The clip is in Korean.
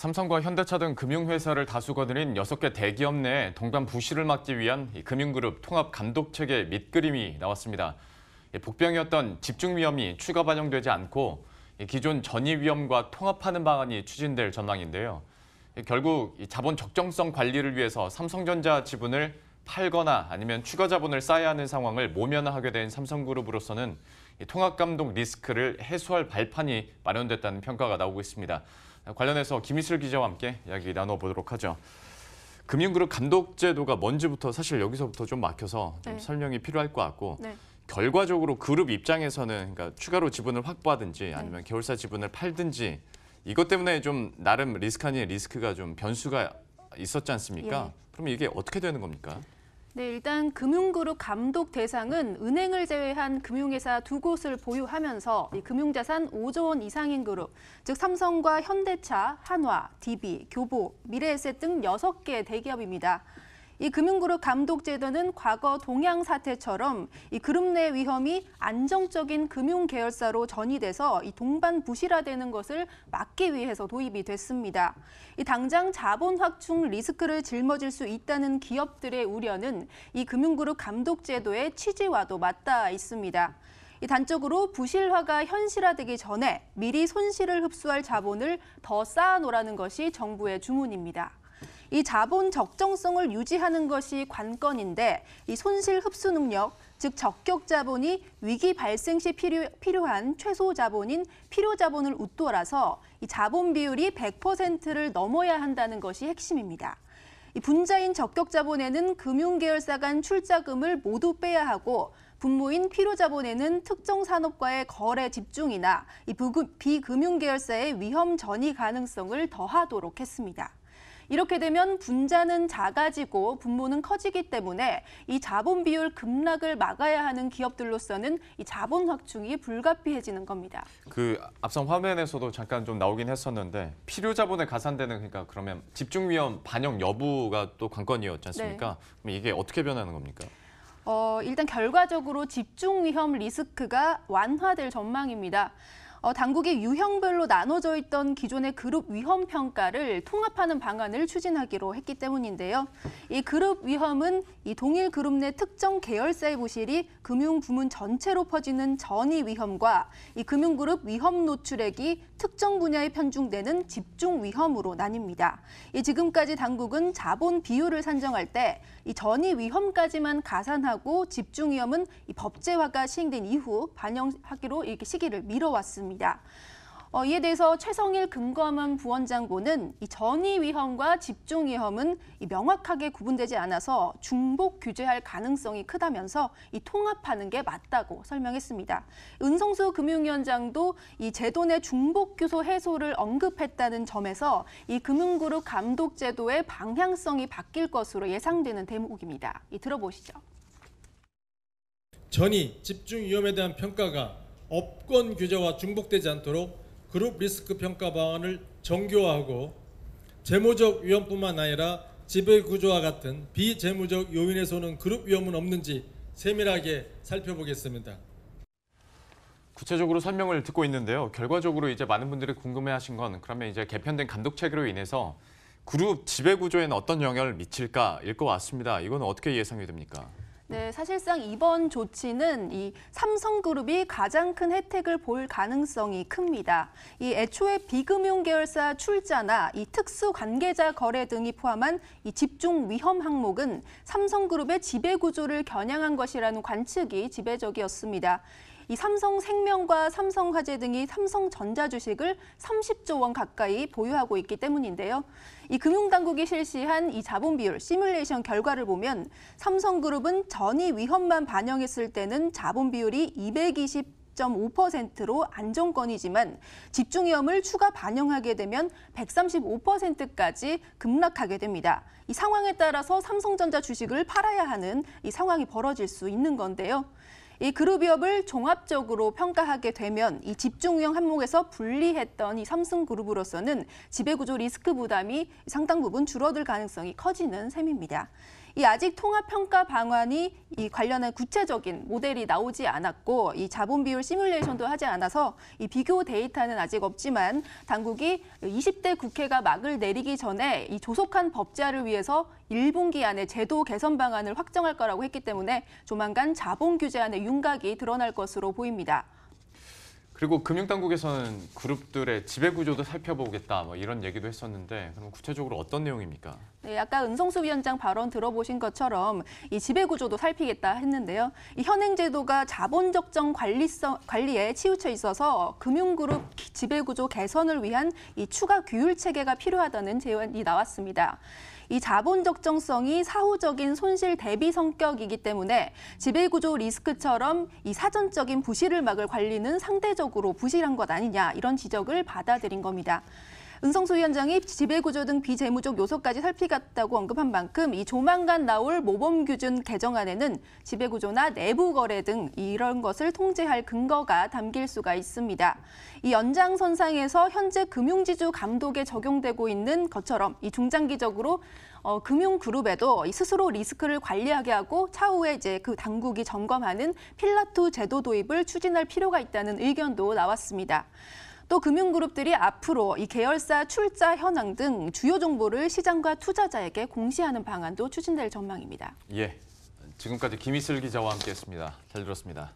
삼성과 현대차 등 금융회사를 다수 거느린 6개 대기업 내 동반 부실을 막기 위한 금융그룹 통합 감독체계 밑그림이 나왔습니다. 복병이었던 집중위험이 추가 반영되지 않고 기존 전이위험과 통합하는 방안이 추진될 전망인데요. 결국 자본 적정성 관리를 위해서 삼성전자 지분을 팔거나 아니면 추가 자본을 쌓아야 하는 상황을 모면하게 된 삼성그룹으로서는 통합감독 리스크를 해소할 발판이 마련됐다는 평가가 나오고 있습니다. 관련해서 김희슬 기자와 함께 이야기 나눠보도록 하죠. 금융그룹 감독제도가 뭔지부터 사실 여기서부터 좀 막혀서 좀 설명이 필요할 것 같고 결과적으로 그룹 입장에서는 그러니까 추가로 지분을 확보하든지 아니면 계열사 지분을 팔든지 이것 때문에 좀 나름 리스크 아닌 리스크가 좀 변수가 있었지 않습니까? 그럼 이게 어떻게 되는 겁니까? 네, 일단 금융그룹 감독 대상은 은행을 제외한 금융회사 2곳을 보유하면서 이 금융자산 5조 원 이상인 그룹, 즉 삼성과 현대차, 한화, DB, 교보, 미래에셋 등 6개 대기업입니다. 이 금융그룹 감독 제도는 과거 동양 사태처럼 이 그룹 내 위험이 안정적인 금융 계열사로 전이돼서 이 동반 부실화되는 것을 막기 위해서 도입이 됐습니다. 이 당장 자본 확충 리스크를 짊어질 수 있다는 기업들의 우려는 이 금융그룹 감독 제도의 취지와도 맞닿아 있습니다. 이 단적으로 부실화가 현실화되기 전에 미리 손실을 흡수할 자본을 더 쌓아놓으라는 것이 정부의 주문입니다. 이 자본 적정성을 유지하는 것이 관건인데 이 손실 흡수 능력, 즉 적격 자본이 위기 발생 시 필요한 최소 자본인 필요 자본을 웃돌아서 이 자본 비율이 100%를 넘어야 한다는 것이 핵심입니다. 이 분자인 적격 자본에는 금융계열사 간 출자금을 모두 빼야 하고 분모인 필요 자본에는 특정 산업과의 거래 집중이나 이 비금융계열사의 위험 전이 가능성을 더하도록 했습니다. 이렇게 되면 분자는 작아지고 분모는 커지기 때문에 이 자본 비율 급락을 막아야 하는 기업들로서는 이 자본 확충이 불가피해지는 겁니다. 앞선 화면에서도 잠깐 좀 나오긴 했었는데 필요 자본에 가산되는 그러니까 그러면 집중 위험 반영 여부가 또 관건이었지 않습니까? 그럼 이게 어떻게 변하는 겁니까? 일단 결과적으로 집중 위험 리스크가 완화될 전망입니다. 당국이 유형별로 나눠져 있던 기존의 그룹 위험 평가를 통합하는 방안을 추진하기로 했기 때문인데요. 이 그룹 위험은 이 동일 그룹 내 특정 계열사의 부실이 금융 부문 전체로 퍼지는 전이 위험과 이 금융그룹 위험 노출액이 특정 분야에 편중되는 집중 위험으로 나뉩니다. 지금까지 당국은 자본 비율을 산정할 때 이 전이 위험까지만 가산하고 집중 위험은 이 법제화가 시행된 이후 반영하기로 이렇게 시기를 미뤄왔습니다. 이에 대해서 최성일 금감원 부원장보는 이 전이 위험과 집중 위험은 명확하게 구분되지 않아서 중복 규제할 가능성이 크다면서 이 통합하는 게 맞다고 설명했습니다. 은성수 금융위원장도 이 제도 내 중복 규소 해소를 언급했다는 점에서 이 금융그룹 감독 제도의 방향성이 바뀔 것으로 예상되는 대목입니다. 들어보시죠. 전이 집중 위험에 대한 평가가 업권 규제와 중복되지 않도록 그룹 리스크 평가 방안을 정교화하고 재무적 위험뿐만 아니라 지배 구조와 같은 비재무적 요인에서 오는 그룹 위험은 없는지 세밀하게 살펴보겠습니다. 구체적으로 설명을 듣고 있는데요. 결과적으로 이제 많은 분들이 궁금해하신 건 그러면 이제 개편된 감독 체계로 인해서 그룹 지배 구조에는 어떤 영향을 미칠까일 것 같습니다. 이건 어떻게 예상이 됩니까? 네, 사실상 이번 조치는 이 삼성그룹이 가장 큰 혜택을 볼 가능성이 큽니다. 애초에 비금융 계열사 출자나 이 특수 관계자 거래 등이 포함한 이 집중 위험 항목은 삼성그룹의 지배 구조를 겨냥한 것이라는 관측이 지배적이었습니다. 이 삼성생명과 삼성화재 등이 삼성전자 주식을 30조 원 가까이 보유하고 있기 때문인데요. 이 금융당국이 실시한 이 자본 비율 시뮬레이션 결과를 보면 삼성그룹은 전이 위험만 반영했을 때는 자본 비율이 220.5%로 안정권이지만 집중 위험을 추가 반영하게 되면 135%까지 급락하게 됩니다. 이 상황에 따라서 삼성전자 주식을 팔아야 하는 이 상황이 벌어질 수 있는 건데요. 이 그룹 위협을 종합적으로 평가하게 되면 이 집중 위험 항목에서 분리했던 이 삼성그룹으로서는 지배구조 리스크 부담이 상당 부분 줄어들 가능성이 커지는 셈입니다. 이 아직 통합평가 방안이 이 관련한 구체적인 모델이 나오지 않았고 이 자본 비율 시뮬레이션도 하지 않아서 이 비교 데이터는 아직 없지만 당국이 20대 국회가 막을 내리기 전에 이 조속한 법제화를 위해서 1분기 안에 제도 개선 방안을 확정할 거라고 했기 때문에 조만간 자본 규제안의 윤곽이 드러날 것으로 보입니다. 그리고 금융당국에서는 그룹들의 지배구조도 살펴보겠다 뭐 이런 얘기도 했었는데 그럼 구체적으로 어떤 내용입니까? 네, 아까 은성수 위원장 발언 들어보신 것처럼 이 지배구조도 살피겠다 했는데요. 이 현행제도가 자본적정 관리에 치우쳐 있어서 금융그룹 지배구조 개선을 위한 이 추가 규율 체계가 필요하다는 제안이 나왔습니다. 이 자본 적정성이 사후적인 손실 대비 성격이기 때문에 지배구조 리스크처럼 이 사전적인 부실을 막을 관리는 상대적으로 부실한 것 아니냐 이런 지적을 받아들인 겁니다. 은성수 위원장이 지배구조 등 비재무적 요소까지 살피겠다고 언급한 만큼 이 조만간 나올 모범기준 개정안에는 지배구조나 내부 거래 등 이런 것을 통제할 근거가 담길 수가 있습니다. 이 연장선상에서 현재 금융지주 감독에 적용되고 있는 것처럼 이 중장기적으로 금융그룹에도 스스로 리스크를 관리하게 하고 차후에 이제 그 당국이 점검하는 필라투 제도 도입을 추진할 필요가 있다는 의견도 나왔습니다. 또 금융그룹들이 앞으로 이 계열사 출자 현황 등 주요 정보를 시장과 투자자에게 공시하는 방안도 추진될 전망입니다. 예, 지금까지 김희슬 기자와 함께했습니다. 잘 들었습니다.